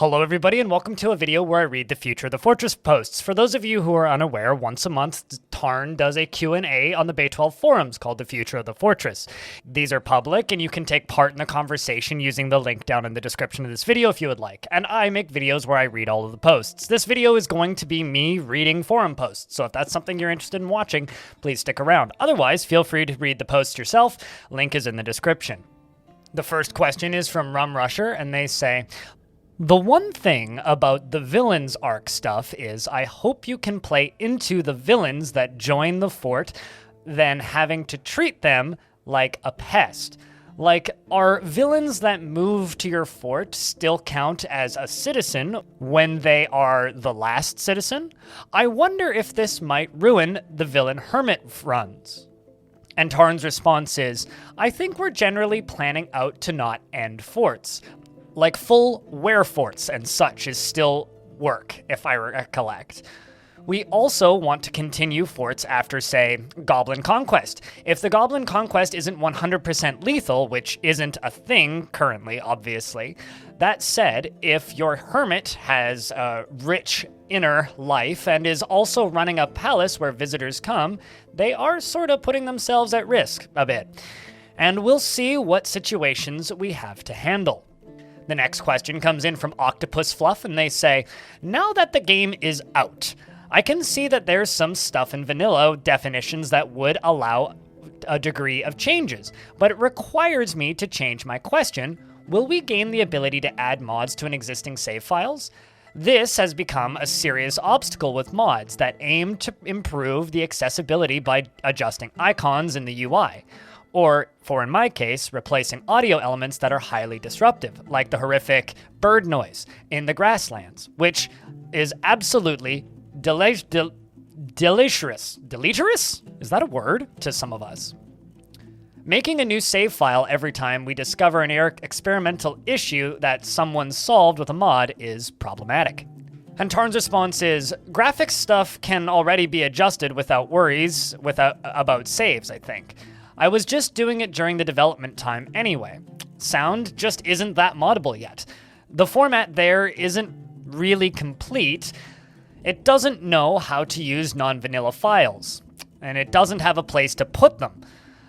Hello everybody and welcome to a video where I read the Future of the Fortress posts. For those of you who are unaware, once a month Tarn does a Q&A on the Bay 12 forums called the Future of the Fortress. These are public and you can take part in the conversation using the link down in the description of this video if you would like. And I make videos where I read all of the posts. This video is going to be me reading forum posts, so if that's something you're interested in watching, please stick around. Otherwise, feel free to read the posts yourself. Link is in the description. The first question is from Rum Rusher and they say, "The one thing about the villains arc stuff is I hope you can play into the villains that join the fort than having to treat them like a pest. Like, are villains that move to your fort still count as a citizen when they are the last citizen? I wonder if this might ruin the villain hermit runs." And Tarn's response is, "I think we're generally planning out to not end forts. Like full wear forts and such is still work, if I recollect. We also want to continue forts after, say, Goblin Conquest. If the Goblin Conquest isn't 100% lethal, which isn't a thing currently, obviously. That said, if your hermit has a rich inner life and is also running a palace where visitors come, they are sort of putting themselves at risk a bit. And we'll see what situations we have to handle." The next question comes in from Octopus Fluff, and they say, "Now that the game is out, I can see that there's some stuff in vanilla definitions that would allow a degree of changes, but it requires me to change my question. Will we gain the ability to add mods to an existing save files? This has become a serious obstacle with mods that aim to improve the accessibility by adjusting icons in the UI. Or, in my case, replacing audio elements that are highly disruptive, like the horrific bird noise in the grasslands, which is absolutely deleterious. Deleterious? Is that a word? To some of us. Making a new save file every time we discover an experimental issue that someone solved with a mod is problematic." And Tarn's response is, "Graphics stuff can already be adjusted without worries about saves, I think. I was just doing it during the development time anyway. Sound just isn't that moddable yet. The format there isn't really complete. It doesn't know how to use non-vanilla files, and it doesn't have a place to put them.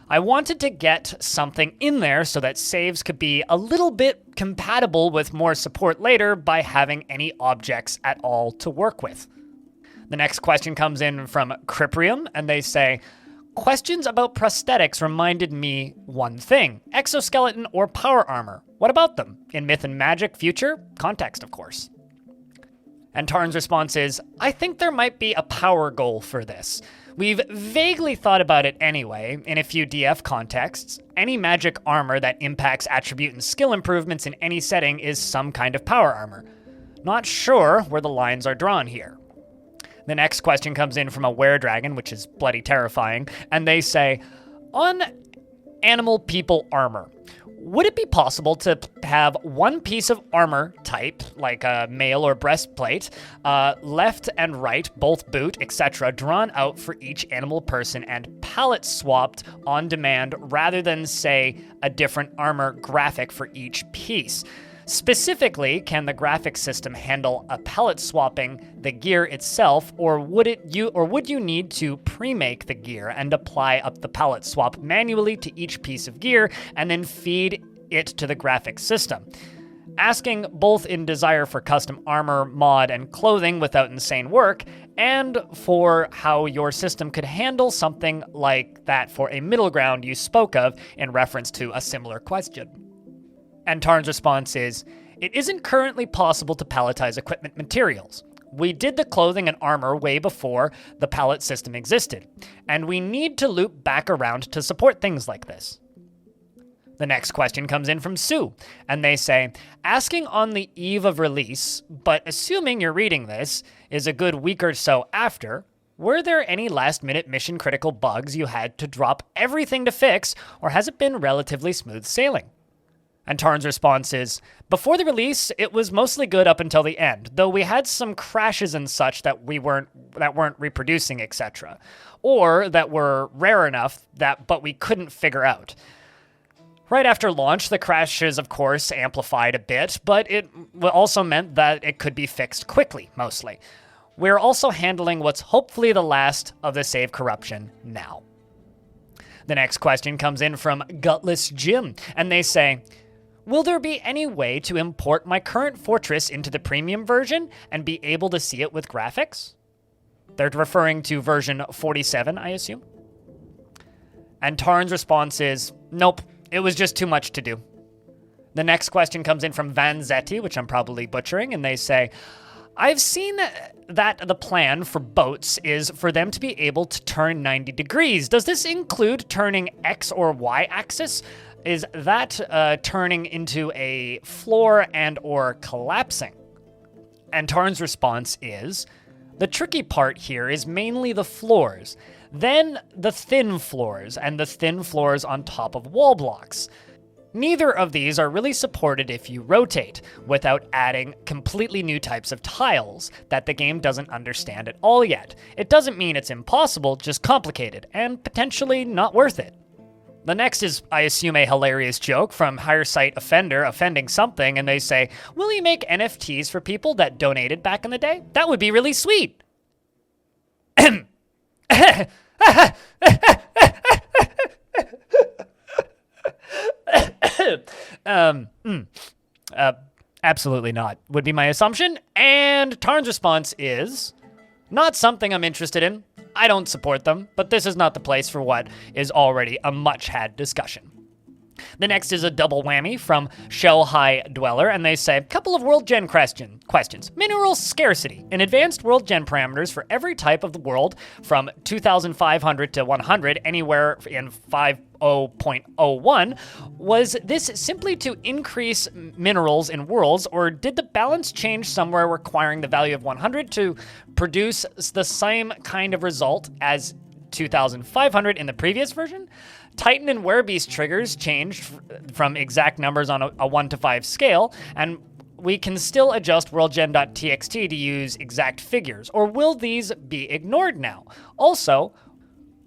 I wanted to get something in there so that saves could be a little bit compatible with more support later by having any objects at all to work with." The next question comes in from Criprium, and they say, "Questions about prosthetics reminded me one thing. Exoskeleton or power armor. What about them? In Myth and Magic future? Context, of course." And Tarn's response is, "I think there might be a power goal for this. We've vaguely thought about it anyway, in a few DF contexts. Any magic armor that impacts attribute and skill improvements in any setting is some kind of power armor. Not sure where the lines are drawn here." The next question comes in from a were-dragon, which is bloody terrifying, and they say, "On animal people armor, would it be possible to have one piece of armor type, like a mail or breastplate, left and right, both boot, etc., drawn out for each animal person and palette swapped on demand rather than, say, a different armor graphic for each piece? Specifically, can the graphics system handle a palette swapping the gear itself, or would you need to pre-make the gear and apply up the palette swap manually to each piece of gear and then feed it to the graphics system? Asking both in desire for custom armor, mod, and clothing without insane work, and for how your system could handle something like that for a middle ground you spoke of in reference to a similar question." And Tarn's response is, "It isn't currently possible to palletize equipment materials. We did the clothing and armor way before the pallet system existed, and we need to loop back around to support things like this." The next question comes in from Sue, and they say, "Asking on the eve of release, but assuming you're reading this, is a good week or so after, were there any last-minute mission-critical bugs you had to drop everything to fix, or has it been relatively smooth sailing?" And Tarn's response is, "Before the release, it was mostly good up until the end, though we had some crashes and such that weren't reproducing, etc., or that were rare enough but we couldn't figure out. Right after launch, the crashes, of course, amplified a bit, but it also meant that it could be fixed quickly, mostly. We're also handling what's hopefully the last of the save corruption now. The next question comes in from Gutless Jim, and they say, will there be any way to import my current fortress into the premium version and be able to see it with graphics? They're referring to version 47, I assume. And Tarn's response is, nope, it was just too much to do. The next question comes in from Vanzetti, which I'm probably butchering, and they say, I've seen that the plan for boats is for them to be able to turn 90 degrees. Does this include turning X or Y axis? Is that turning into a floor and or collapsing? And Tarn's response is, the tricky part here is mainly the floors, then the thin floors, and the thin floors on top of wall blocks. Neither of these are really supported if you rotate, without adding completely new types of tiles that the game doesn't understand at all yet. It doesn't mean it's impossible, just complicated, and potentially not worth it. The next is, I assume, a hilarious joke from Higher Sight Offender offending something, and they say, will you make NFTs for people that donated back in the day? That would be really sweet. Absolutely not, would be my assumption. And Tarn's response is, not something I'm interested in. I don't support them, but this is not the place for what is already a much-had discussion. The next is a double whammy from Shell High Dweller, and they say, couple of World Gen questions. Mineral scarcity. In advanced World Gen parameters for every type of the world from 2500 to 100, anywhere in 50.01, was this simply to increase minerals in worlds, or did the balance change somewhere requiring the value of 100 to produce the same kind of result as 2500 in the previous version? Titan and Werebeast triggers changed from exact numbers on a 1 to 5 scale, and we can still adjust worldgen.txt to use exact figures, or will these be ignored now? Also,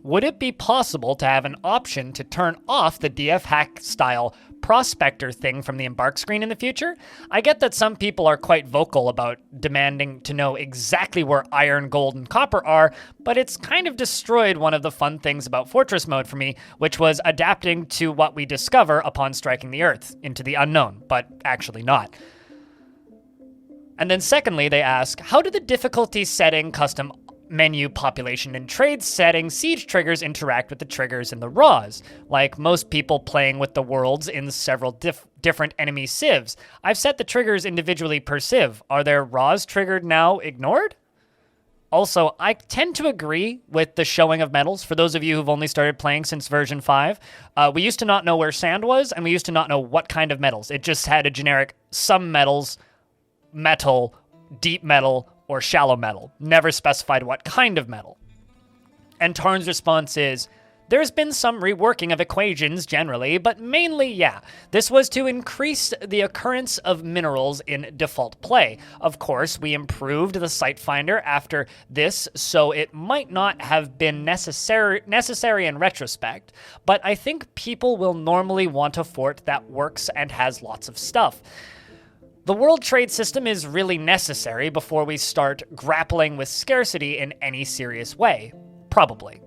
would it be possible to have an option to turn off the DF hack style prospector thing from the embark screen in the future? I get that some people are quite vocal about demanding to know exactly where iron, gold, and copper are, but it's kind of destroyed one of the fun things about Fortress mode for me, which was adapting to what we discover upon striking the earth, into the unknown, but actually not. And then secondly, they ask, how do the difficulty setting, custom menu, population, and trade setting siege triggers interact with the triggers in the RAWs? Like most people playing with the worlds in several different enemy civs, I've set the triggers individually per civ. Are their RAWs triggered now ignored? Also, I tend to agree with the showing of metals. For those of you who've only started playing since version 5, we used to not know where sand was, and we used to not know what kind of metals. It just had a generic some metals, metal, deep metal, or shallow metal, never specified what kind of metal. And Tarn's response is, there's been some reworking of equations generally, but mainly, yeah, this was to increase the occurrence of minerals in default play. Of course, we improved the site finder after this, so it might not have been necessary in retrospect, but I think people will normally want a fort that works and has lots of stuff. The world trade system is really necessary before we start grappling with scarcity in any serious way. Probably.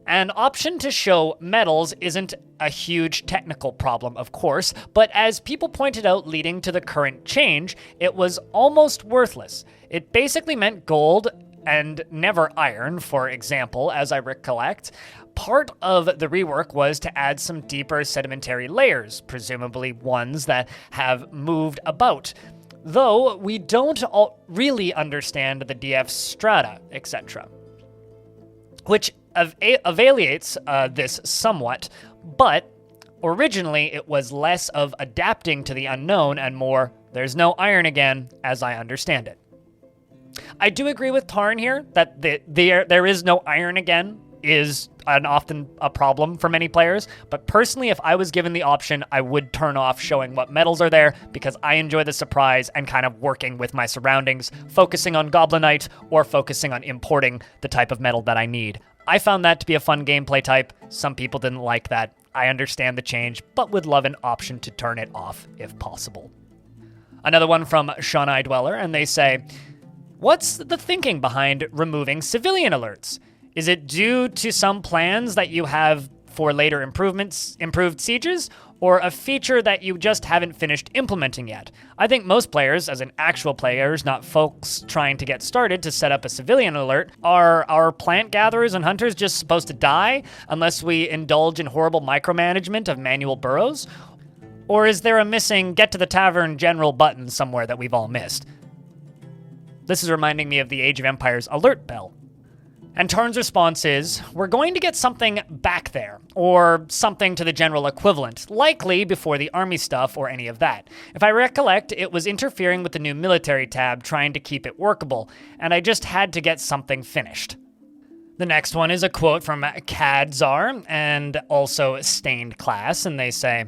An option to show metals isn't a huge technical problem, of course, but as people pointed out leading to the current change, it was almost worthless. It basically meant gold and never iron, for example, as I recollect. Part of the rework was to add some deeper sedimentary layers, presumably ones that have moved about, though we don't really understand the DF strata, etc. Which evaluates this somewhat, but originally it was less of adapting to the unknown and more, there's no iron again, as I understand it. I do agree with Tarn here that there is no iron again is often a problem for many players, but personally, if I was given the option, I would turn off showing what metals are there because I enjoy the surprise and kind of working with my surroundings, focusing on Goblinite or focusing on importing the type of metal that I need. I found that to be a fun gameplay type. Some people didn't like that. I understand the change, but would love an option to turn it off if possible. Another one from Shonai Dweller, and they say, what's the thinking behind removing civilian alerts? Is it due to some plans that you have for later improved sieges, or a feature that you just haven't finished implementing yet? I think most players, as in actual players, not folks trying to get started to set up a civilian alert, are our plant gatherers and hunters just supposed to die unless we indulge in horrible micromanagement of manual burrows? Or is there a missing get to the tavern general button somewhere that we've all missed? This is reminding me of the Age of Empires alert bell. And Tarn's response is, we're going to get something back there, or something to the general equivalent, likely before the army stuff or any of that. If I recollect, it was interfering with the new military tab, trying to keep it workable, and I just had to get something finished. The next one is a quote from Cadzar, and also Stained Class, and they say,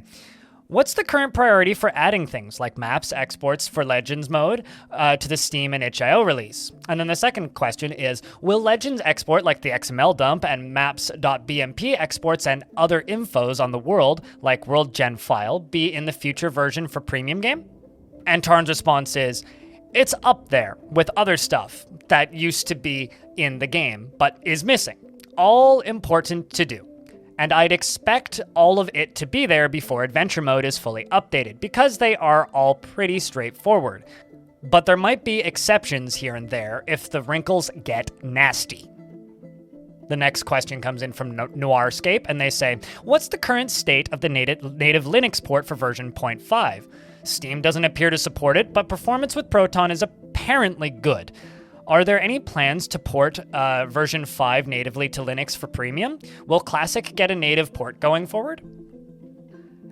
what's the current priority for adding things like maps, exports for Legends mode to the Steam and itch.io release? And then the second question is, will Legends export like the XML dump and maps.bmp exports and other infos on the world, like world gen file, be in the future version for premium game? And Tarn's response is, it's up there with other stuff that used to be in the game, but is missing. All important to do. And I'd expect all of it to be there before Adventure Mode is fully updated, because they are all pretty straightforward. But there might be exceptions here and there if the wrinkles get nasty. The next question comes in from Noirscape, and they say, what's the current state of the native Linux port for version 0.5? Steam doesn't appear to support it, but performance with Proton is apparently good. Are there any plans to port version 5 natively to Linux for premium? Will Classic get a native port going forward?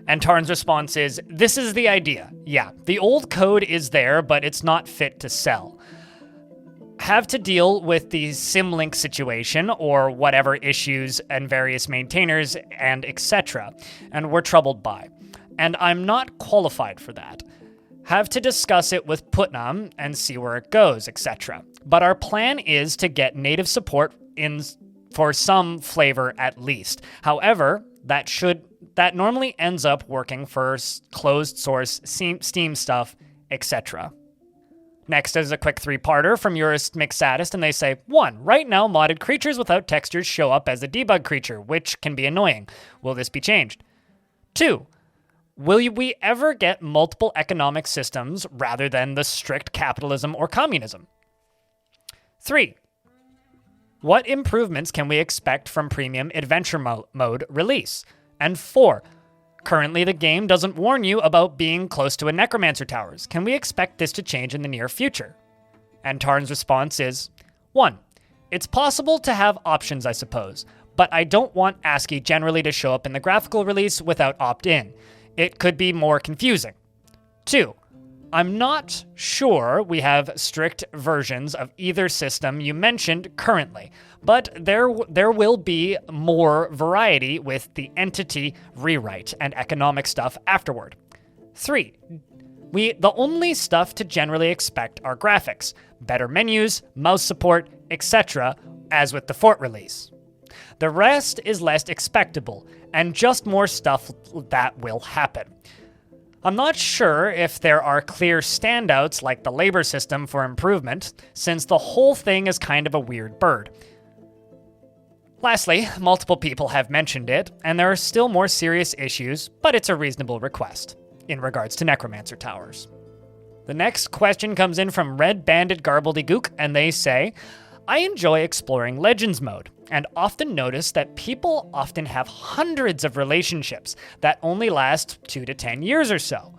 And Tarn's response is, this is the idea. Yeah, the old code is there, but it's not fit to sell. Have to deal with the Symlink situation or whatever issues and various maintainers and etc. And we're troubled by. And I'm not qualified for that. Have to discuss it with Putnam and see where it goes, etc. But our plan is to get native support in for some flavor at least. However, that normally ends up working for closed source Steam stuff, etc. Next is a quick three-parter from Urist Mixadist, and they say, 1. Right now, modded creatures without textures show up as a debug creature, which can be annoying. Will this be changed? 2. Will we ever get multiple economic systems rather than the strict capitalism or communism? 3. What improvements can we expect from Premium Adventure Mode release? And 4. Currently, the game doesn't warn you about being close to a Necromancer Towers. Can we expect this to change in the near future? And Tarn's response is, 1. It's possible to have options, I suppose, but I don't want ASCII generally to show up in the graphical release without opt-in. It could be more confusing. 2. I'm not sure we have strict versions of either system you mentioned currently, but there will be more variety with the entity rewrite and economic stuff afterward. 3. The only stuff to generally expect are graphics, better menus, mouse support, etc., as with the Fort release. The rest is less expectable, and just more stuff that will happen. I'm not sure if there are clear standouts like the labor system for improvement, since the whole thing is kind of a weird bird. Lastly, multiple people have mentioned it, and there are still more serious issues, but it's a reasonable request, in regards to Necromancer Towers. The next question comes in from Red Bandit Garbledygook, and they say, I enjoy exploring Legends mode, and often notice that people often have hundreds of relationships that only last 2 to 10 years or so,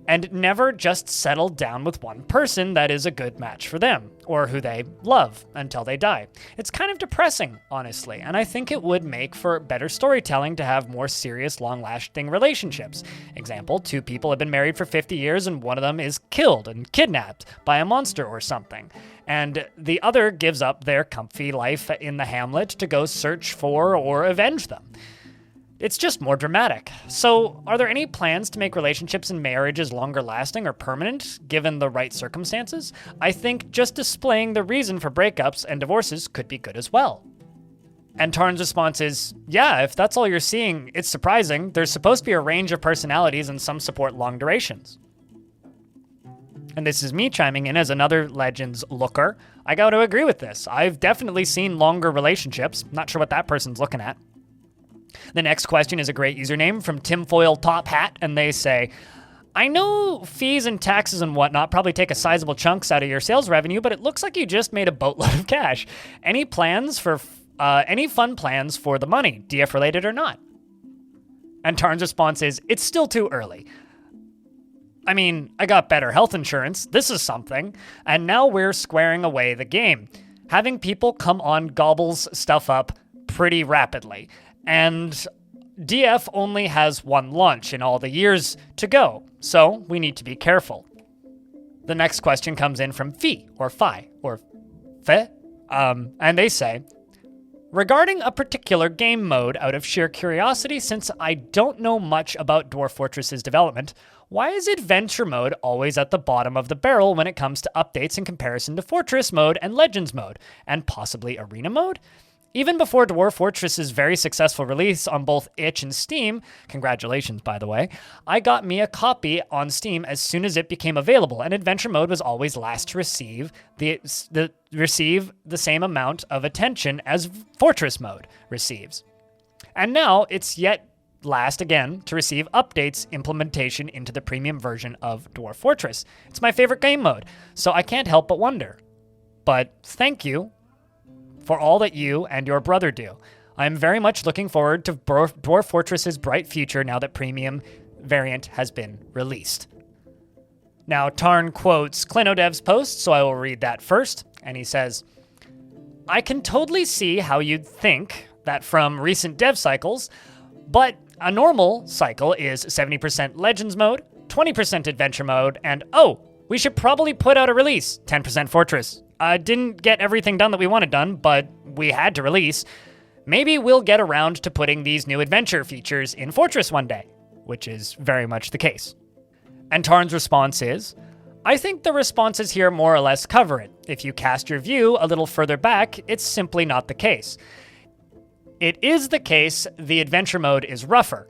and never just settle down with one person that is a good match for them, or who they love until they die. It's kind of depressing, honestly, and I think it would make for better storytelling to have more serious, long-lasting relationships. Example, 2 people have been married for 50 years and one of them is killed and kidnapped by a monster or something, and the other gives up their comfy life in the hamlet to go search for or avenge them. It's just more dramatic. So, are there any plans to make relationships and marriages longer lasting or permanent, given the right circumstances? I think just displaying the reason for breakups and divorces could be good as well. And Tarn's response is, yeah, if that's all you're seeing, it's surprising. There's supposed to be a range of personalities and some support long durations. And this is me chiming in as another Legends looker. I got to agree with this. I've definitely seen longer relationships. Not sure what that person's looking at. The next question is a great username from Tinfoil Top Hat, and they say, I know fees and taxes and whatnot probably take a sizable chunks out of your sales revenue, but it looks like you just made a boatload of cash. Any fun plans for the money, DF related or not? And Tarn's response is, it's still too early. I mean, I got better health insurance. This is something. And now we're squaring away the game. Having people come on gobbles stuff up pretty rapidly. And DF only has one launch in all the years to go, so we need to be careful. The next question comes in from Fi, or Fe, and they say, regarding a particular game mode, out of sheer curiosity, since I don't know much about Dwarf Fortress's development, why is Adventure Mode always at the bottom of the barrel when it comes to updates in comparison to Fortress Mode and Legends Mode, and possibly Arena Mode? Even before Dwarf Fortress's very successful release on both itch and Steam, congratulations by the way, I got me a copy on Steam as soon as it became available, and Adventure Mode was always last to receive the same amount of attention as Fortress Mode receives. And now it's yet last again to receive updates implementation into the premium version of Dwarf Fortress. It's my favorite game mode, so I can't help but wonder. But thank you for all that you and your brother do. I am very much looking forward to Dwarf Fortress's bright future now that premium variant has been released. Now, Tarn quotes ClinoDev's post, so I will read that first. And he says, I can totally see how you'd think that from recent dev cycles, but a normal cycle is 70% Legends mode, 20% Adventure mode, and we should probably put out a release, 10% Fortress. Didn't get everything done that we wanted done, but we had to release. Maybe we'll get around to putting these new adventure features in Fortress one day, which is very much the case. And Tarn's response is, I think the responses here more or less cover it. If you cast your view a little further back, it's simply not the case. It is the case the adventure mode is rougher.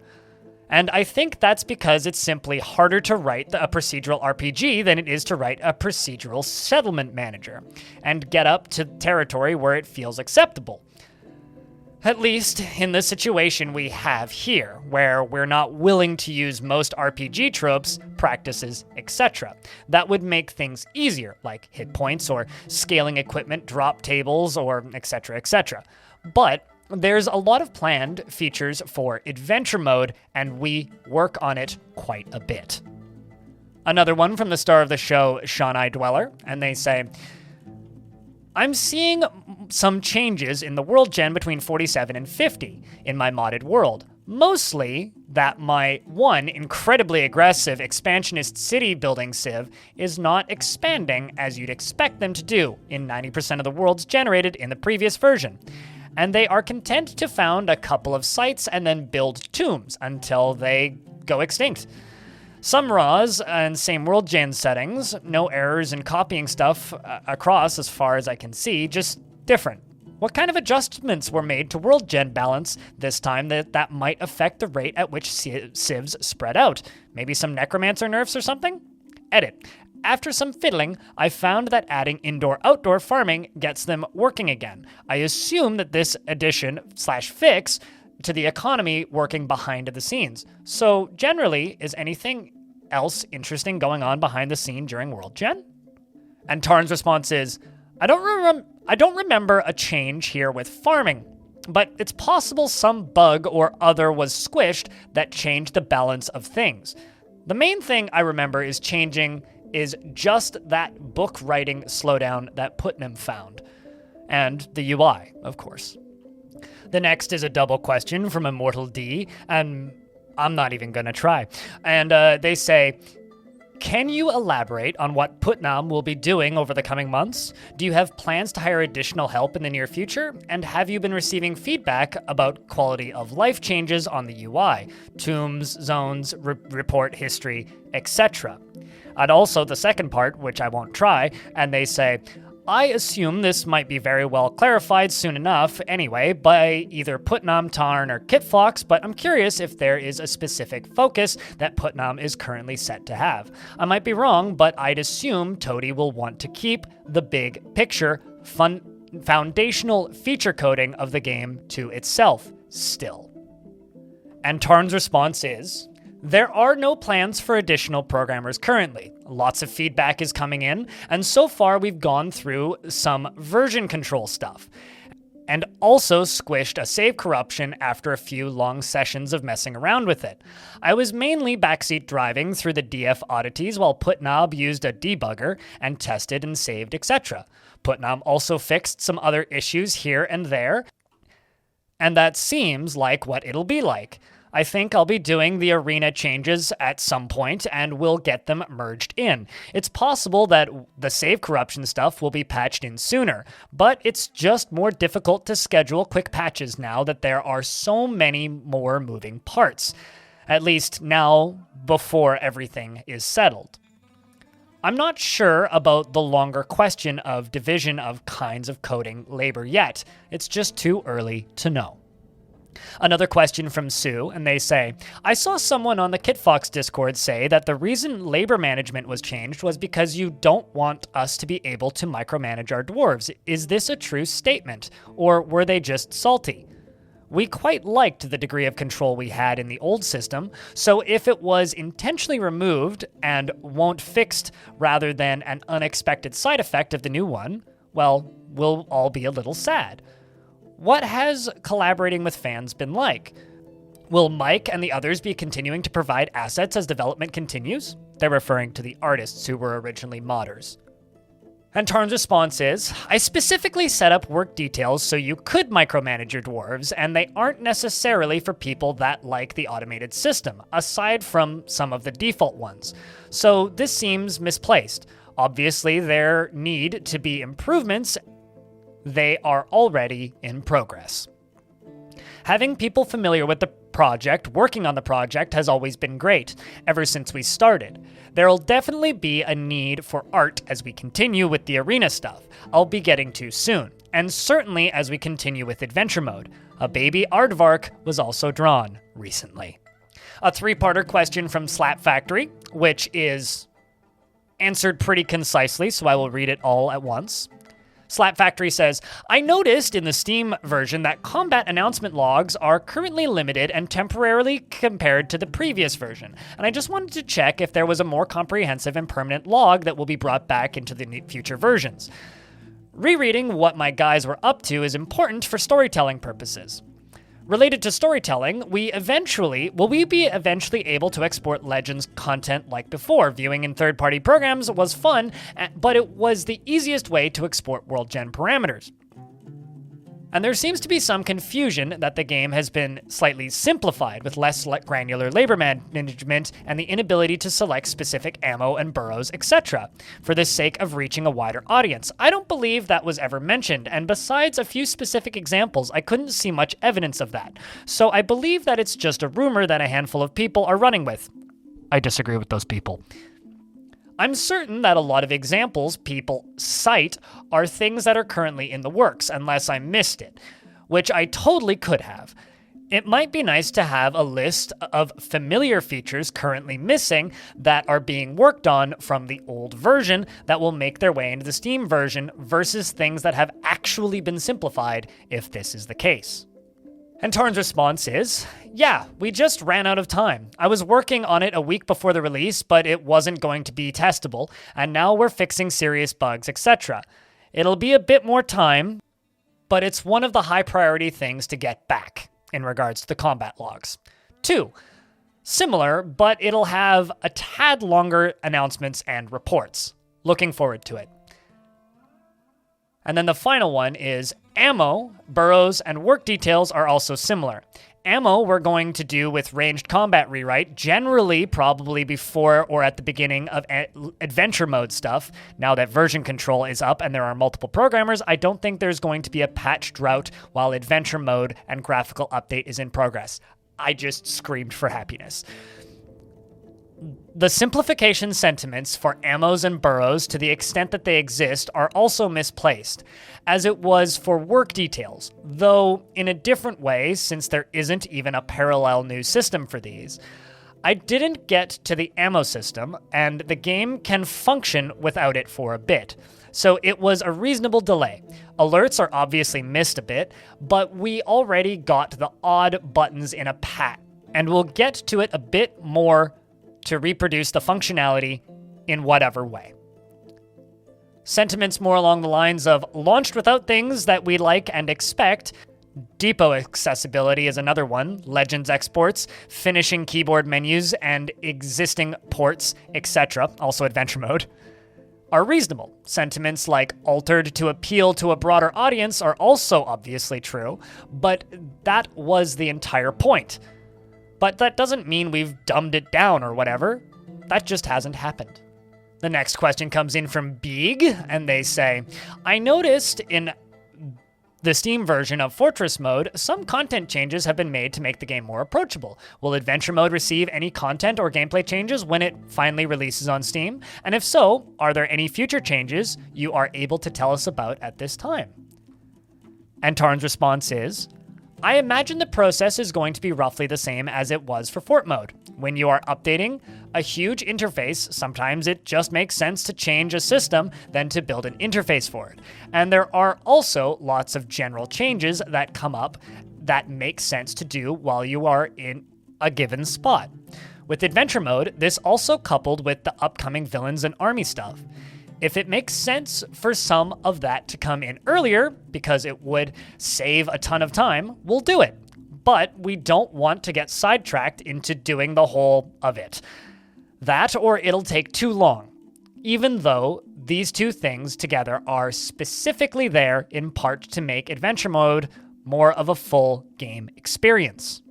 And I think that's because it's simply harder to write a procedural RPG than it is to write a procedural settlement manager, and get up to territory where it feels acceptable. At least in the situation we have here, where we're not willing to use most RPG tropes, practices, etc. That would make things easier, like hit points or scaling equipment, drop tables, or etc, etc. But there's a lot of planned features for Adventure Mode, and we work on it quite a bit. Another one from the star of the show, Shawnai Dweller, and they say, I'm seeing some changes in the world gen between 47 and 50 in my modded world. Mostly that my one incredibly aggressive expansionist city building civ is not expanding as you'd expect them to do in 90% of the worlds generated in the previous version. And they are content to found a couple of sites and then build tombs until they go extinct. Some RAWs and same world gen settings, no errors in copying stuff across as far as I can see, just different. What kind of adjustments were made to world gen balance this time that might affect the rate at which civs spread out? Maybe some necromancer nerfs or something? Edit. After some fiddling, I found that adding indoor-outdoor farming gets them working again. I assume that this addition/fix to the economy working behind the scenes. So generally, is anything else interesting going on behind the scene during World Gen? And Tarn's response is, I don't remember a change here with farming, but it's possible some bug or other was squished that changed the balance of things. The main thing I remember is just that book writing slowdown that Putnam found. And the UI, of course. The next is a double question from Immortal D, and I'm not even gonna try. And they say, can you elaborate on what Putnam will be doing over the coming months? Do you have plans to hire additional help in the near future? And have you been receiving feedback about quality of life changes on the UI, tombs, zones, report history, etc.? And also the second part, which I won't try, and they say, I assume this might be very well clarified soon enough anyway by either Putnam, Tarn, or Kitfox, but I'm curious if there is a specific focus that Putnam is currently set to have. I might be wrong, but I'd assume Toady will want to keep the big picture, foundational feature coding of the game to itself still. And Tarn's response is, there are no plans for additional programmers currently. Lots of feedback is coming in, and so far we've gone through some version control stuff, and also squished a save corruption after a few long sessions of messing around with it. I was mainly backseat driving through the DF oddities while Putnam used a debugger and tested and saved, etc. Putnam also fixed some other issues here and there, and that seems like what it'll be like. I think I'll be doing the arena changes at some point and we'll get them merged in. It's possible that the save corruption stuff will be patched in sooner, but it's just more difficult to schedule quick patches now that there are so many more moving parts. At least now, before everything is settled. I'm not sure about the longer question of division of kinds of coding labor yet. It's just too early to know. Another question from Sue, and they say, I saw someone on the Kitfox Discord say that the reason labor management was changed was because you don't want us to be able to micromanage our dwarves. Is this a true statement, or were they just salty? We quite liked the degree of control we had in the old system, so if it was intentionally removed and won't fixed rather than an unexpected side effect of the new one, well, we'll all be a little sad. What has collaborating with fans been like? Will Mike and the others be continuing to provide assets as development continues? They're referring to the artists who were originally modders. And Tarn's response is, I specifically set up work details so you could micromanage your dwarves, and they aren't necessarily for people that like the automated system, aside from some of the default ones. So this seems misplaced. Obviously, there need to be improvements. They are already in progress. Having people familiar with the project, working on the project, has always been great, ever since we started. There'll definitely be a need for art as we continue with the arena stuff, I'll be getting to soon, and certainly as we continue with adventure mode. A baby aardvark was also drawn recently. A three-parter question from Slap Factory, which is answered pretty concisely, so I will read it all at once. Slap Factory says, I noticed in the Steam version that combat announcement logs are currently limited and temporarily compared to the previous version, and I just wanted to check if there was a more comprehensive and permanent log that will be brought back into the future versions. Rereading what my guys were up to is important for storytelling purposes. Related to storytelling, will we be eventually able to export Legends content like before? Viewing in third-party programs was fun, but it was the easiest way to export world gen parameters. And there seems to be some confusion that the game has been slightly simplified with less granular labor management and the inability to select specific ammo and burrows, etc., for the sake of reaching a wider audience. I don't believe that was ever mentioned, and besides a few specific examples, I couldn't see much evidence of that. So I believe that it's just a rumor that a handful of people are running with. I disagree with those people. I'm certain that a lot of examples people cite are things that are currently in the works, unless I missed it, which I totally could have. It might be nice to have a list of familiar features currently missing that are being worked on from the old version that will make their way into the Steam version versus things that have actually been simplified, if this is the case. And Tarn's response is, yeah, we just ran out of time. I was working on it a week before the release, but it wasn't going to be testable, and now we're fixing serious bugs, etc. It'll be a bit more time, but it's one of the high priority things to get back in regards to the combat logs. 2, similar, but it'll have a tad longer announcements and reports. Looking forward to it. And then the final one is ammo, burrows, and work details are also similar. Ammo we're going to do with ranged combat rewrite, generally probably before or at the beginning of adventure mode stuff. Now that version control is up and there are multiple programmers, I don't think there's going to be a patch drought while adventure mode and graphical update is in progress. I just screamed for happiness. The simplification sentiments for ammos and burrows, to the extent that they exist, are also misplaced, as it was for work details, though in a different way since there isn't even a parallel new system for these. I didn't get to the ammo system, and the game can function without it for a bit, so it was a reasonable delay. Alerts are obviously missed a bit, but we already got the odd buttons in a pat, and we'll get to it a bit more to reproduce the functionality in whatever way. Sentiments more along the lines of launched without things that we like and expect. Depot accessibility is another one. Legends exports, finishing keyboard menus, and existing ports, etc., also adventure mode, are reasonable. Sentiments like altered to appeal to a broader audience are also obviously true, but that was the entire point. But that doesn't mean we've dumbed it down or whatever. That just hasn't happened. The next question comes in from Beeg, and they say, I noticed in the Steam version of Fortress mode, some content changes have been made to make the game more approachable. Will Adventure mode receive any content or gameplay changes when it finally releases on Steam? And if so, are there any future changes you are able to tell us about at this time? And Tarn's response is, I imagine the process is going to be roughly the same as it was for Fort mode. When you are updating a huge interface, sometimes it just makes sense to change a system than to build an interface for it. And there are also lots of general changes that come up that make sense to do while you are in a given spot. With Adventure mode, this also coupled with the upcoming villains and army stuff. If it makes sense for some of that to come in earlier, because it would save a ton of time, we'll do it. But we don't want to get sidetracked into doing the whole of it. That or it'll take too long, even though these two things together are specifically there in part to make Adventure mode more of a full game experience.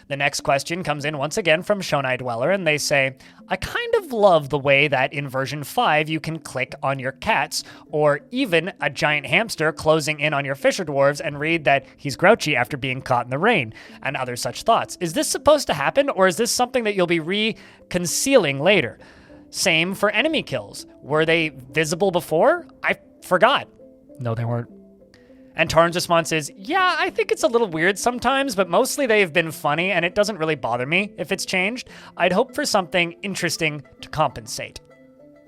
The next question comes in once again from Shonai Dweller, and they say, I kind of love the way that in version 5 you can click on your cats, or even a giant hamster closing in on your fisher dwarves and read that he's grouchy after being caught in the rain, and other such thoughts. Is this supposed to happen, or is this something that you'll be reconcealing later? Same for enemy kills. Were they visible before? I forgot. No, they weren't. And Tarn's response is, yeah, I think it's a little weird sometimes, but mostly they've been funny, and it doesn't really bother me if it's changed. I'd hope for something interesting to compensate.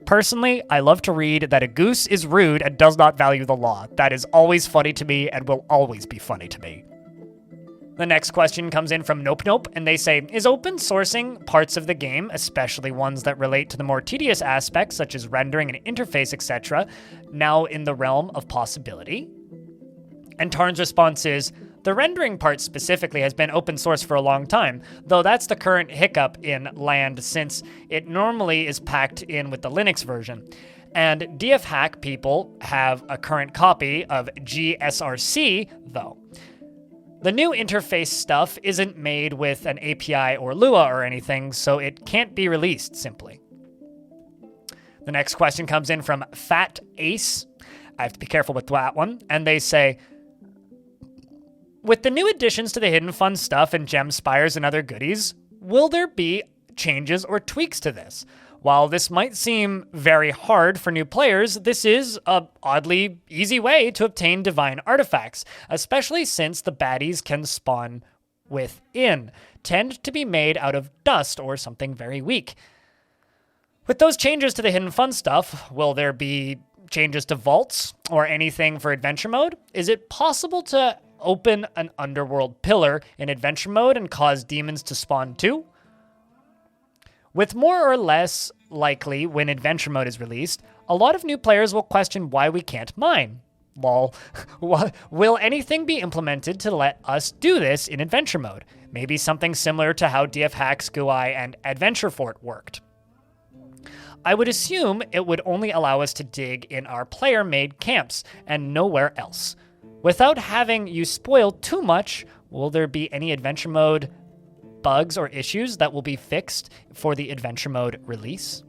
Personally, I love to read that a goose is rude and does not value the law. That is always funny to me and will always be funny to me. The next question comes in from Nope Nope, and they say, is open sourcing parts of the game, especially ones that relate to the more tedious aspects, such as rendering and interface, etc., now in the realm of possibility? And Tarn's response is, the rendering part specifically has been open source for a long time, though that's the current hiccup in Land since it normally is packed in with the Linux version. And DFHack people have a current copy of GSRC, though. The new interface stuff isn't made with an API or Lua or anything, so it can't be released simply. The next question comes in from Fat Ace. I have to be careful with that one. And they say, with the new additions to the Hidden Fun stuff and gem spires and other goodies, will there be changes or tweaks to this? While this might seem very hard for new players, this is an oddly easy way to obtain divine artifacts, especially since the baddies can spawn within, tend to be made out of dust or something very weak. With those changes to the Hidden Fun stuff, will there be changes to vaults or anything for adventure mode? Is it possible to open an underworld pillar in adventure mode and cause demons to spawn too? With more or less likely when adventure mode is released, a lot of new players will question why we can't mine. Lol. Will anything be implemented to let us do this in adventure mode? Maybe something similar to how DFHack's GUI and Adventure Fort worked. I would assume it would only allow us to dig in our player-made camps and nowhere else. Without having you spoil too much, will there be any adventure mode bugs or issues that will be fixed for the adventure mode release?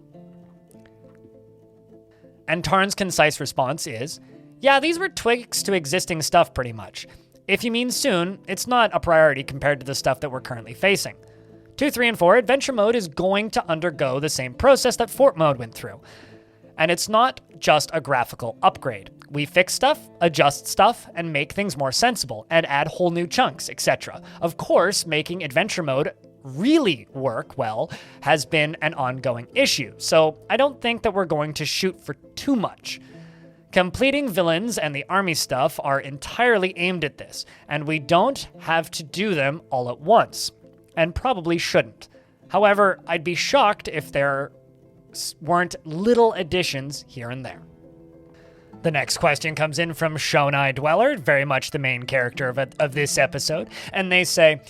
And Tarn's concise response is, yeah, these were tweaks to existing stuff pretty much. If you mean soon, it's not a priority compared to the stuff that we're currently facing. 2, 3, and 4, Adventure Mode is going to undergo the same process that Fort Mode went through. And it's not just a graphical upgrade. We fix stuff, adjust stuff, and make things more sensible, and add whole new chunks, etc. Of course, making Adventure Mode really work well has been an ongoing issue, so I don't think that we're going to shoot for too much. Completing villains and the army stuff are entirely aimed at this, and we don't have to do them all at once, and probably shouldn't. However, I'd be shocked if there weren't little additions here and there. The next question comes in from Shonai Dweller, very much the main character of this episode, and they say,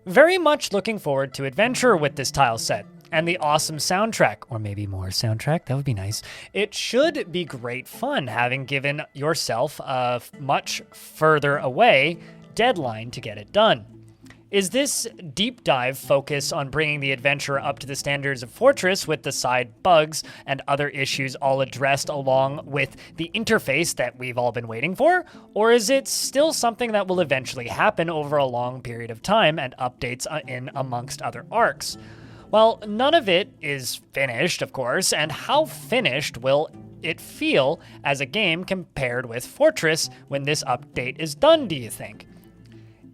very much looking forward to adventure with this tile set, and the awesome soundtrack, or maybe more soundtrack, that would be nice. It should be great fun having given yourself a much further away deadline to get it done. Is this deep dive focus on bringing the adventure up to the standards of Fortress with the side bugs and other issues all addressed along with the interface that we've all been waiting for? Or is it still something that will eventually happen over a long period of time and updates in amongst other arcs? Well, none of it is finished, of course, and how finished will it feel as a game compared with Fortress when this update is done, do you think?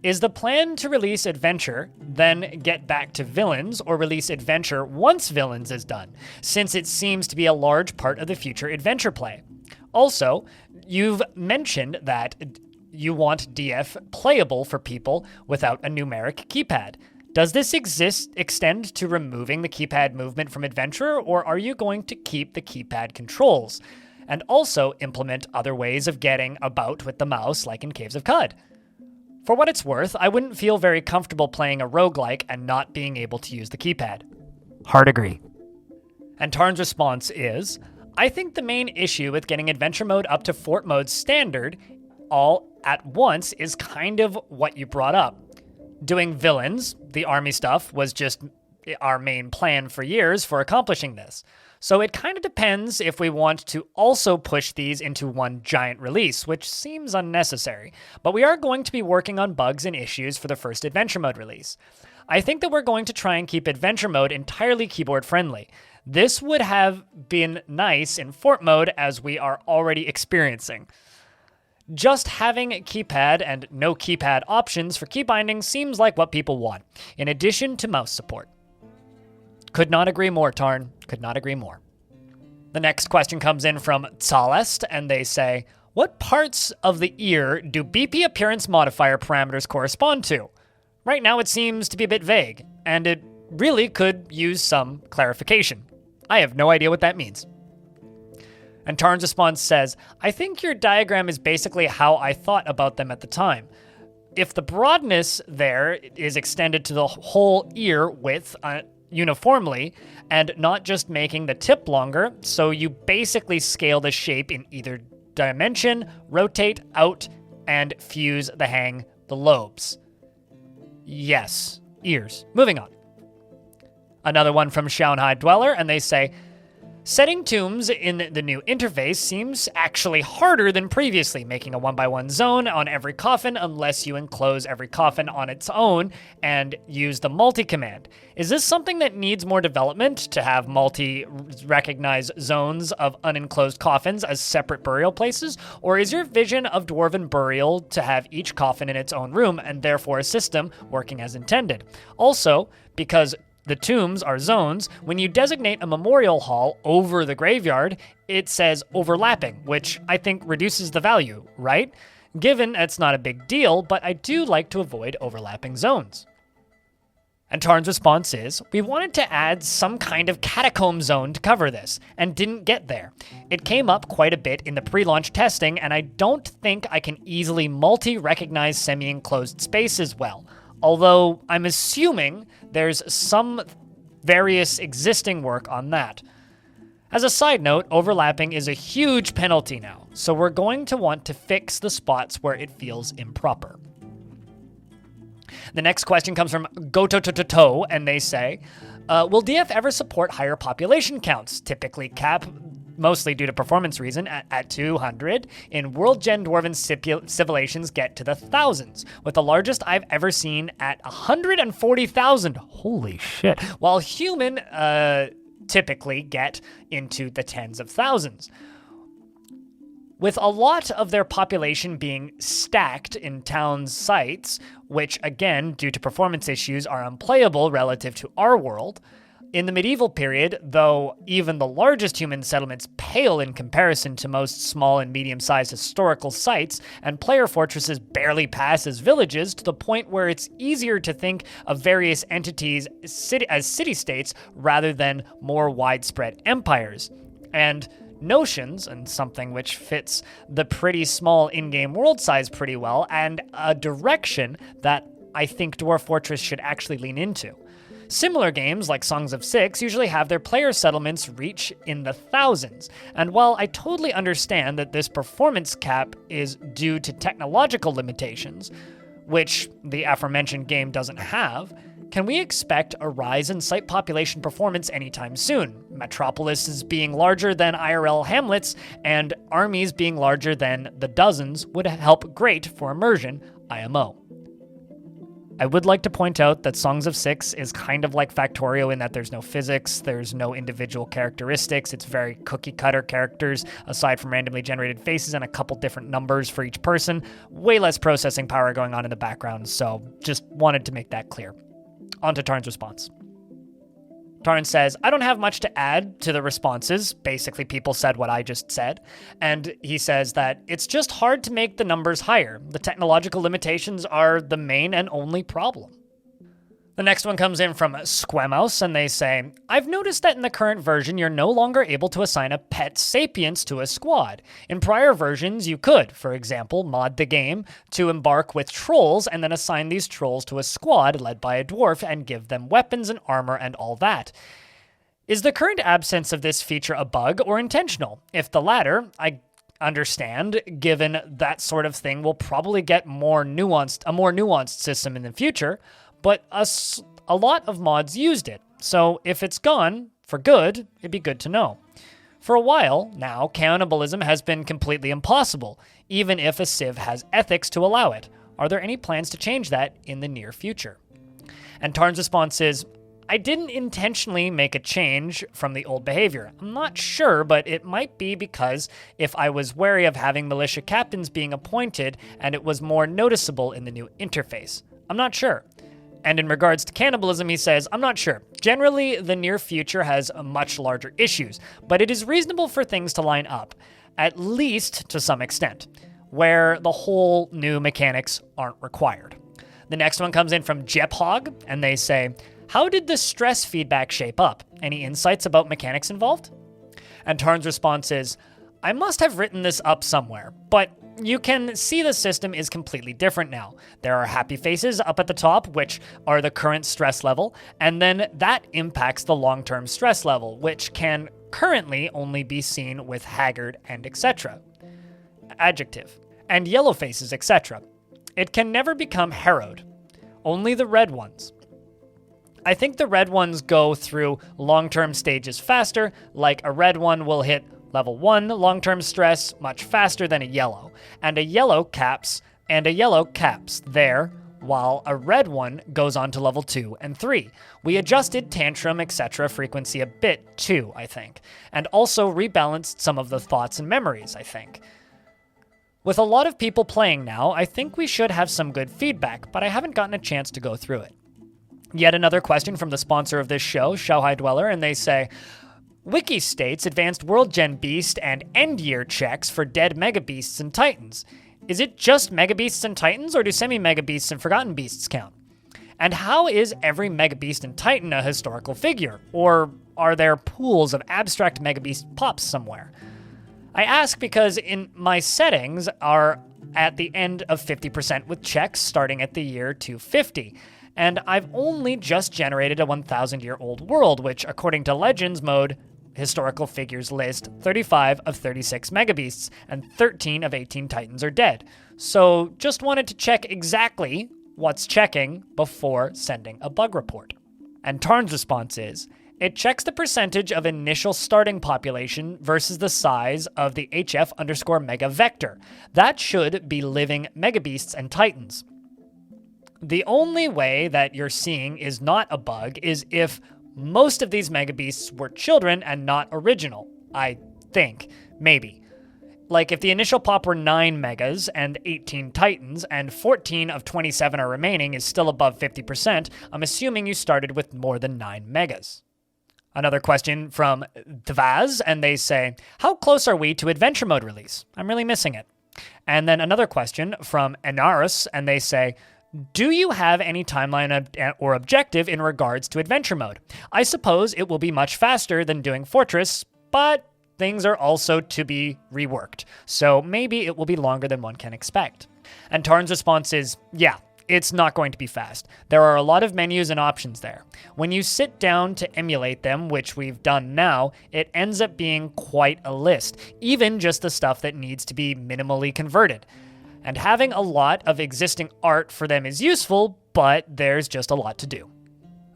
Is the plan to release Adventure, then get back to Villains, or release Adventure once Villains is done, since it seems to be a large part of the future Adventure play? Also, you've mentioned that you want DF playable for people without a numeric keypad. Does this extend to removing the keypad movement from Adventure, or are you going to keep the keypad controls? And also implement other ways of getting about with the mouse like in Caves of Qud? For what it's worth, I wouldn't feel very comfortable playing a roguelike and not being able to use the keypad. Hard agree. And Tarn's response is, I think the main issue with getting Adventure Mode up to Fort Mode standard all at once is kind of what you brought up. Doing Villains, the army stuff, was just our main plan for years for accomplishing this. So it kind of depends if we want to also push these into one giant release, which seems unnecessary. But we are going to be working on bugs and issues for the first Adventure Mode release. I think that we're going to try and keep Adventure Mode entirely keyboard friendly. This would have been nice in Fort Mode as we are already experiencing. Just having keypad and no keypad options for key binding seems like what people want, in addition to mouse support. Could not agree more, Tarn. Could not agree more. The next question comes in from Tsalest, and they say, what parts of the ear do BP appearance modifier parameters correspond to? Right now it seems to be a bit vague, and it really could use some clarification. I have no idea what that means. And Tarn's response says, I think your diagram is basically how I thought about them at the time. If the broadness there is extended to the whole ear width uniformly, and not just making the tip longer, so you basically scale the shape in either dimension, rotate out, and fuse the lobes. Yes, ears. Moving on. Another one from Shanghai Dweller, and they say, setting tombs in the new interface seems actually harder than previously, making a 1x1 zone on every coffin unless you enclose every coffin on its own and use the multi command. Is this something that needs more development to have multi-recognize zones of unenclosed coffins as separate burial places? Or is your vision of Dwarven burial to have each coffin in its own room and therefore a system working as intended? Also, because the tombs are zones, when you designate a memorial hall over the graveyard, it says overlapping, which I think reduces the value, right? Given it's not a big deal, but I do like to avoid overlapping zones. And Tarn's response is, we wanted to add some kind of catacomb zone to cover this, and didn't get there. It came up quite a bit in the pre-launch testing, and I don't think I can easily multi-recognize semi-enclosed spaces well. Although I'm assuming there's some various existing work on that. As a side note, overlapping is a huge penalty now, so we're going to want to fix the spots where it feels improper. The next question comes from Gototototo, and they say, will DF ever support higher population counts, typically cap mostly due to performance reason, at 200, in World Gen Dwarven civilizations get to the thousands, with the largest I've ever seen at 140,000. Holy shit. While human typically get into the tens of thousands. With a lot of their population being stacked in town sites, which again, due to performance issues, are unplayable relative to our world. In the medieval period, though even the largest human settlements pale in comparison to most small and medium-sized historical sites, and player fortresses barely pass as villages to the point where it's easier to think of various entities as city-states rather than more widespread empires. And notions, and something which fits the pretty small in-game world size pretty well, and a direction that I think Dwarf Fortress should actually lean into. Similar games like Songs of Six usually have their player settlements reach in the thousands, and while I totally understand that this performance cap is due to technological limitations, which the aforementioned game doesn't have, can we expect a rise in site population performance anytime soon? Metropolises being larger than IRL hamlets and armies being larger than the dozens would help great for immersion, IMO. I would like to point out that Songs of Six is kind of like Factorio in that there's no physics, there's no individual characteristics, it's very cookie-cutter characters, aside from randomly generated faces and a couple different numbers for each person. Way less processing power going on in the background, so just wanted to make that clear. On to Tarn's response. Tarn says, I don't have much to add to the responses. Basically, people said what I just said. And he says that it's just hard to make the numbers higher. The technological limitations are the main and only problem. The next one comes in from Squamouse, and they say, I've noticed that in the current version, you're no longer able to assign a pet sapience to a squad. In prior versions, you could, for example, mod the game to embark with trolls and then assign these trolls to a squad led by a dwarf and give them weapons and armor and all that. Is the current absence of this feature a bug or intentional? If the latter, I understand, given that sort of thing will probably get a more nuanced system in the future, but a lot of mods used it, so if it's gone for good, it'd be good to know. For a while now, cannibalism has been completely impossible, even if a civ has ethics to allow it. Are there any plans to change that in the near future? And Tarn's response is, I didn't intentionally make a change from the old behavior. I'm not sure, but it might be because if I was wary of having militia captains being appointed and it was more noticeable in the new interface. I'm not sure. And in regards to cannibalism, he says, I'm not sure. Generally, the near future has much larger issues, but it is reasonable for things to line up, at least to some extent, where the whole new mechanics aren't required. The next one comes in from Jephog, and they say, how did the stress feedback shape up? Any insights about mechanics involved? And Tarn's response is, I must have written this up somewhere, but you can see the system is completely different now. There are happy faces up at the top, which are the current stress level, and then that impacts the long-term stress level, which can currently only be seen with haggard and etc. Adjective. And yellow faces, etc. It can never become harrowed. Only the red ones. I think the red ones go through long-term stages faster, like a red one will hit Level 1 long-term stress much faster than a yellow, and a yellow caps there, while a red one goes on to level 2 and 3. We adjusted tantrum, etc. frequency a bit too, I think, and also rebalanced some of the thoughts and memories, I think. With a lot of people playing now, I think we should have some good feedback, but I haven't gotten a chance to go through it. Yet another question from the sponsor of this show, Shauhai Dweller, and they say, Wiki states advanced World Gen Beast and End Year checks for dead Mega Beasts and Titans. Is it just Mega Beasts and Titans, or do Semi-Mega Beasts and Forgotten Beasts count? And how is every Mega Beast and Titan a historical figure? Or are there pools of abstract Mega Beast pops somewhere? I ask because in my settings are at the end of 50% with checks starting at the year 250. And I've only just generated a 1,000-year-old world, which, according to Legends mode, historical figures list 35 of 36 megabeasts, and 13 of 18 titans are dead. So just wanted to check exactly what's checking before sending a bug report. And Tarn's response is It checks the percentage of initial starting population versus the size of the HF_mega vector. That should be living megabeasts and titans. The only way that you're seeing is not a bug is if most of these megabeasts were children and not original, I think. Maybe. Like if the initial pop were 9 megas and 18 titans and 14 of 27 are remaining is still above 50%, I'm assuming you started with more than 9 megas. Another question from Tvaz, and they say, how close are we to adventure mode release? I'm really missing it. And then another question from Enaris, and they say, do you have any timeline or objective in regards to adventure mode? I suppose it will be much faster than doing Fortress, but things are also to be reworked, so maybe it will be longer than one can expect. And Tarn's response is, yeah, it's not going to be fast. There are a lot of menus and options there. When you sit down to emulate them, which we've done now, it ends up being quite a list, even just the stuff that needs to be minimally converted. And having a lot of existing art for them is useful, but there's just a lot to do.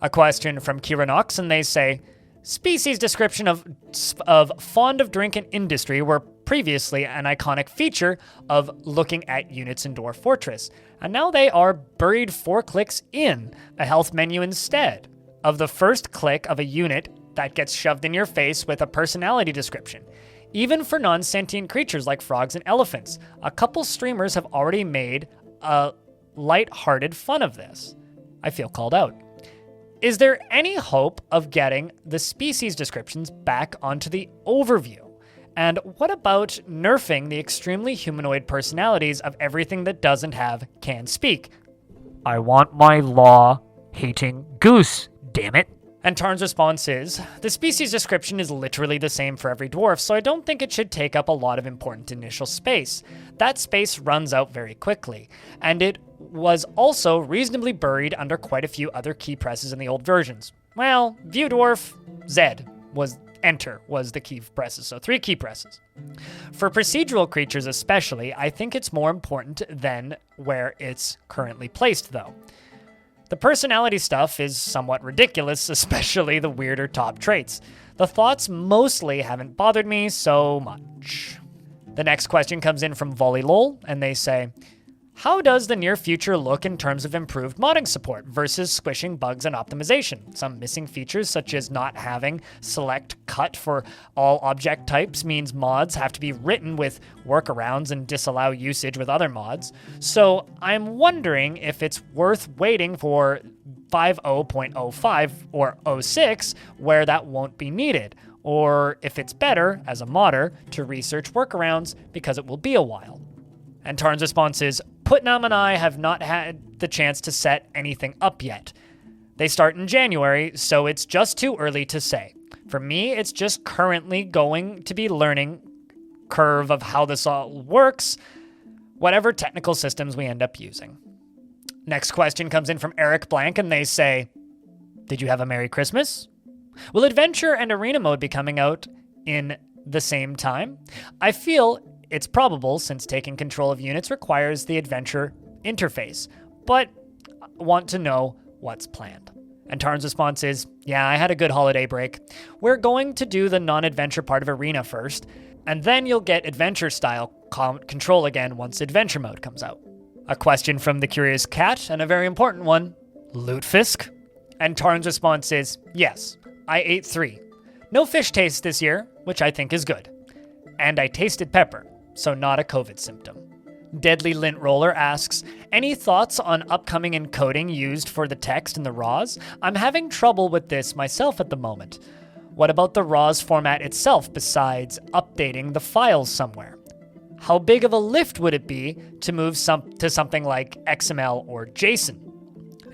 A question from Kira Knox, and they say, species description of fond of drink and industry were previously an iconic feature of looking at units in Dwarf Fortress, and now they are buried 4 clicks in a health menu instead of the first click of a unit that gets shoved in your face with a personality description. Even for non-sentient creatures like frogs and elephants, a couple streamers have already made a light-hearted fun of this. I feel called out. Is there any hope of getting the species descriptions back onto the overview? And what about nerfing the extremely humanoid personalities of everything that doesn't have can speak? I want my law-hating goose, damn it. And Tarn's response is, the species description is literally the same for every dwarf, so I don't think it should take up a lot of important initial space. That space runs out very quickly, and it was also reasonably buried under quite a few other key presses in the old versions. Well, View Dwarf, Z was Enter was the key presses, so 3 key presses. For procedural creatures especially, I think it's more important than where it's currently placed, though. The personality stuff is somewhat ridiculous, especially the weirder top traits. The thoughts mostly haven't bothered me so much. The next question comes in from VolleyLol, and they say, how does the near future look in terms of improved modding support versus squishing bugs and optimization? Some missing features, such as not having select cut for all object types, means mods have to be written with workarounds and disallow usage with other mods. So I'm wondering if it's worth waiting for 5.0.05 or 06, where that won't be needed, or if it's better, as a modder, to research workarounds because it will be a while. And Tarn's response is, Putnam and I have not had the chance to set anything up yet. They start in January, so it's just too early to say. For me, it's just currently going to be learning curve of how this all works, whatever technical systems we end up using. Next question comes in from Eric Blank, and they say, did you have a Merry Christmas? Will Adventure and Arena mode be coming out in the same time? I feel it's probable, since taking control of units requires the Adventure interface, but want to know what's planned. And Tarn's response is, yeah, I had a good holiday break. We're going to do the non-adventure part of Arena first, and then you'll get adventure-style control again once Adventure mode comes out. A question from the Curious Cat, and a very important one, Lutefisk. And Tarn's response is, yes, I ate 3. No fish taste this year, which I think is good. And I tasted pepper. So not a COVID symptom. Deadly Lint Roller asks, any thoughts on upcoming encoding used for the text in the RAWs? I'm having trouble with this myself at the moment. What about the RAWs format itself besides updating the files somewhere? How big of a lift would it be to move to something like XML or JSON?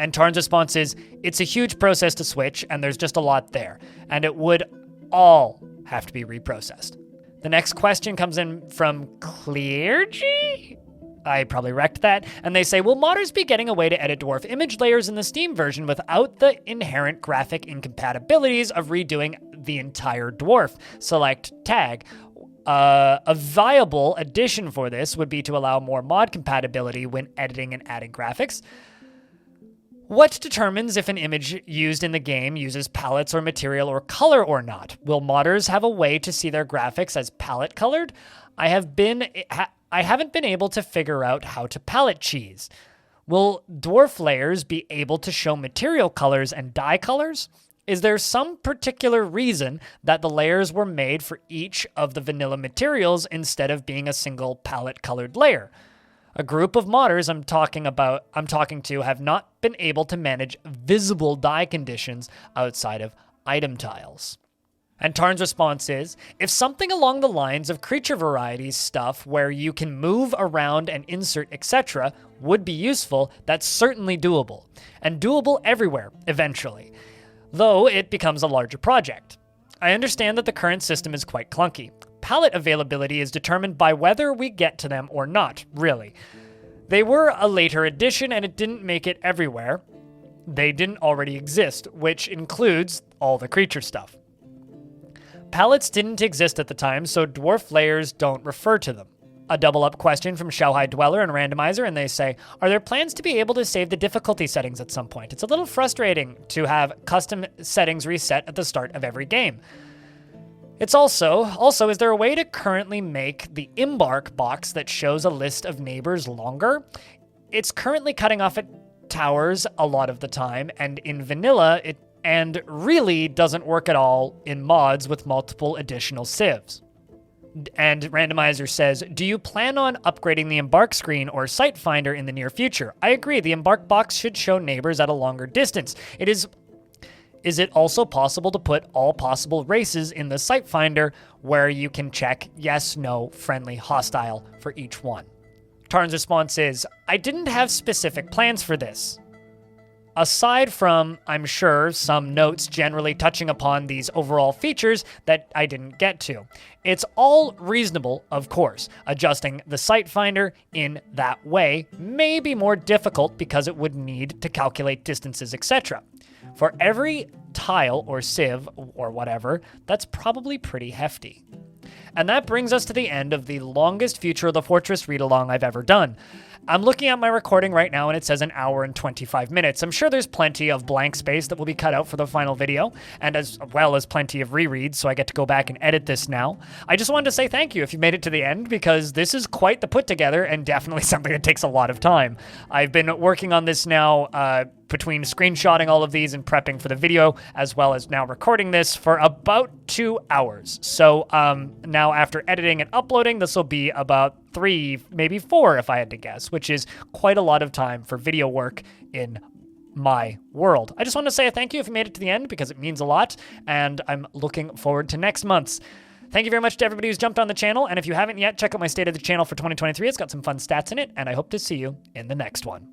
And Tarn's response is, it's a huge process to switch, and there's just a lot there, and it would all have to be reprocessed. The next question comes in from Cleargy? I probably wrecked that. And they say, will modders be getting a way to edit dwarf image layers in the Steam version without the inherent graphic incompatibilities of redoing the entire dwarf? Select tag. A viable addition for this would be to allow more mod compatibility when editing and adding graphics. What determines if an image used in the game uses palettes or material or color or not? Will modders have a way to see their graphics as palette colored? I haven't been able to figure out how to palette cheese. Will dwarf layers be able to show material colors and dye colors? Is there some particular reason that the layers were made for each of the vanilla materials instead of being a single palette colored layer? A group of modders I'm talking to have not been able to manage visible dye conditions outside of item tiles. And Tarn's response is, if something along the lines of creature varieties stuff where you can move around and insert etc. would be useful, that's certainly doable. And doable everywhere, eventually. Though it becomes a larger project. I understand that the current system is quite clunky. Palette availability is determined by whether we get to them or not, really. They were a later addition and it didn't make it everywhere. They didn't already exist, which includes all the creature stuff. Palettes didn't exist at the time, so dwarf layers don't refer to them. A double-up question from Shanghai Dweller and Randomizer, and they say, are there plans to be able to save the difficulty settings at some point? It's a little frustrating to have custom settings reset at the start of every game. It's also, is there a way to currently make the embark box that shows a list of neighbors longer? It's currently cutting off at towers a lot of the time, and in vanilla, it really doesn't work at all in mods with multiple additional civs. And Randomizer says, do you plan on upgrading the embark screen or site finder in the near future? I agree, the embark box should show neighbors at a longer distance. Is it also possible to put all possible races in the site finder where you can check yes, no, friendly, hostile for each one? Tarn's response is, I didn't have specific plans for this. Aside from, I'm sure, some notes generally touching upon these overall features that I didn't get to. It's all reasonable, of course. Adjusting the site finder in that way may be more difficult because it would need to calculate distances, etc. For every tile or sieve or whatever, that's probably pretty hefty. And that brings us to the end of the longest Future of the Fortress read-along I've ever done. I'm looking at my recording right now and it says 1 hour and 25 minutes. I'm sure there's plenty of blank space that will be cut out for the final video, and as well as plenty of rereads, so I get to go back and edit this now. I just wanted to say thank you if you made it to the end, because this is quite the put together and definitely something that takes a lot of time. I've been working on this now between screenshotting all of these and prepping for the video, as well as now recording this for about 2 hours. So now after editing and uploading, this will be about 3, maybe 4 if I had to guess, which is quite a lot of time for video work in my world. I just want to say a thank you if you made it to the end, because it means a lot, and I'm looking forward to next month's. Thank you very much to everybody who's jumped on the channel, and if you haven't yet, check out my State of the Channel for 2023. It's got some fun stats in it, and I hope to see you in the next one.